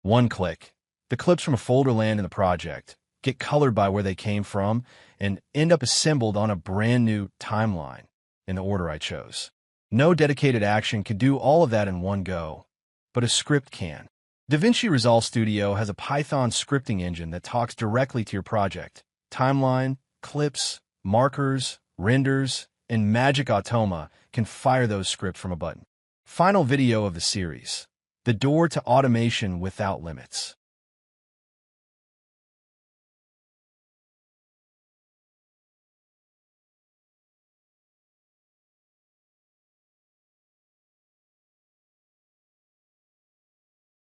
One click. The clips from a folder land in the project, get colored by where they came from, and end up assembled on a brand new timeline in the order I chose. No dedicated action can do all of that in one go, but a script can. DaVinci Resolve Studio has a Python scripting engine that talks directly to your project. Timeline, clips, markers, renders, and Magic Automa can fire those scripts from a button. Final video of the series: the door to automation without limits.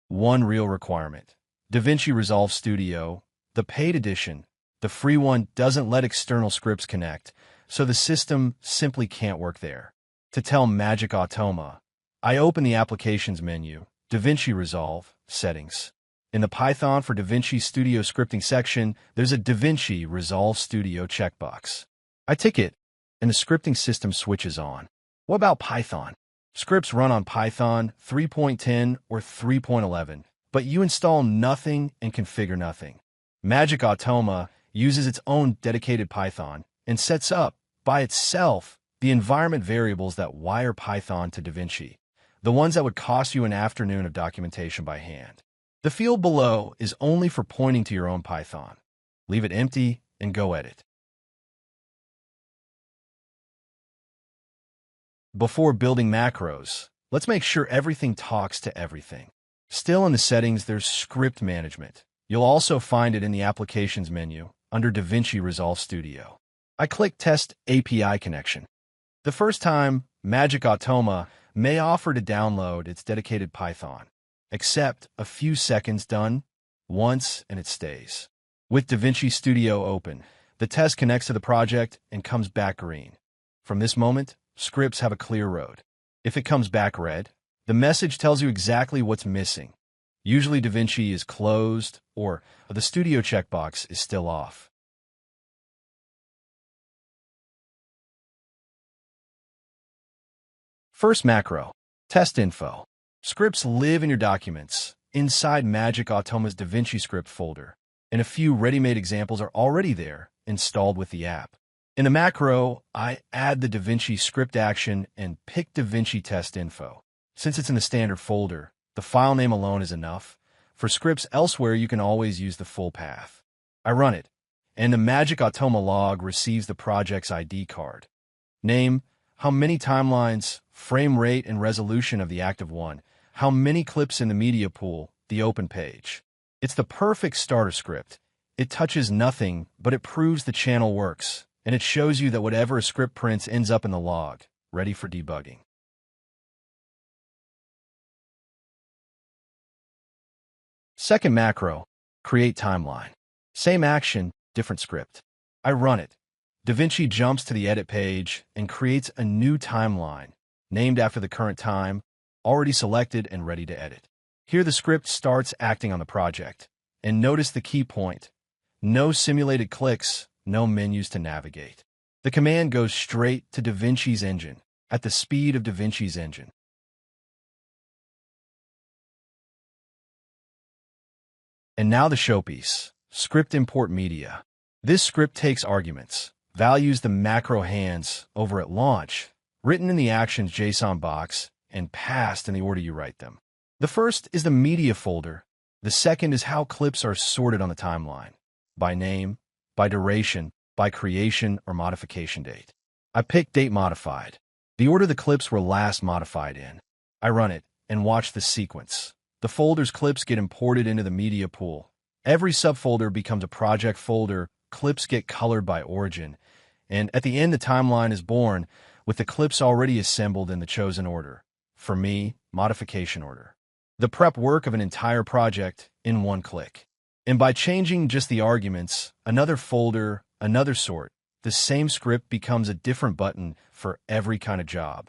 One real requirement: DaVinci Resolve Studio, the paid edition. The free one doesn't let external scripts connect, so the system simply can't work there. To tell Magic Automa, I open the Applications menu, DaVinci Resolve, Settings. In the Python for DaVinci Studio scripting section, there's a DaVinci Resolve Studio checkbox. I tick it, and the scripting system switches on. What about Python? Scripts run on Python 3.10 or 3.11, but you install nothing and configure nothing. Magic Automa uses its own dedicated Python and sets up, by itself, the environment variables that wire Python to DaVinci, the ones that would cost you an afternoon of documentation by hand. The field below is only for pointing to your own Python. Leave it empty and go edit. Before building macros, let's make sure everything talks to everything. Still in the settings, there's script management. You'll also find it in the Applications menu under DaVinci Resolve Studio. I click Test API Connection. The first time, Magic Automa may offer to download its dedicated Python. Accept a few seconds done, once, and it stays. With DaVinci Studio open, the test connects to the project and comes back green. From this moment, scripts have a clear road. If it comes back red, the message tells you exactly what's missing. Usually DaVinci is closed or the Studio checkbox is still off. First macro, test info. Scripts live in your documents, inside Magic Automa's DaVinci script folder, and a few ready-made examples are already there, installed with the app. In the macro, I add the DaVinci script action and pick DaVinci test info. Since it's in the standard folder, the file name alone is enough. For scripts elsewhere, you can always use the full path. I run it, and the Magic Automa log receives the project's ID card. Name, how many timelines, frame rate and resolution of the active one, how many clips in the media pool, the open page. It's the perfect starter script. It touches nothing, but it proves the channel works, and it shows you that whatever a script prints ends up in the log, ready for debugging. Second macro, create timeline. Same action, different script. I run it. DaVinci jumps to the edit page and creates a new timeline, named after the current time, already selected and ready to edit. Here the script starts acting on the project. And notice the key point: no simulated clicks, no menus to navigate. The command goes straight to DaVinci's engine, at the speed of DaVinci's engine. And now the showpiece, script import media. This script takes arguments, values the macro hands over at launch, written in the actions JSON box, and passed in the order you write them. The first is the media folder. The second is how clips are sorted on the timeline, by name, by duration, by creation or modification date. I pick date modified, the order the clips were last modified in. I run it and watch the sequence. The folder's clips get imported into the media pool. Every subfolder becomes a project folder, clips get colored by origin, and at the end the timeline is born with the clips already assembled in the chosen order. For me, modification order. The prep work of an entire project in one click. And by changing just the arguments, another folder, another sort, the same script becomes a different button for every kind of job.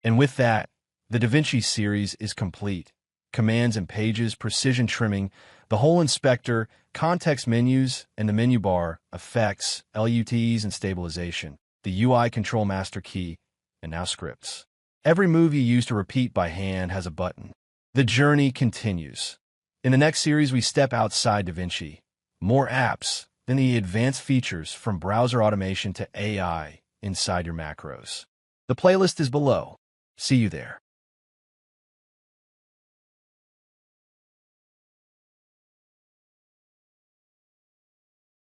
And with that, the DaVinci series is complete. commands and pages, precision trimming, the whole inspector, context menus, and the menu bar, effects, LUTs, and stabilization, the UI control master key, and now scripts. Every move you use to repeat by hand has a button. The journey continues. In the next series, we step outside DaVinci. More apps, then the advanced features from browser automation to AI inside your macros. The playlist is below. See you there.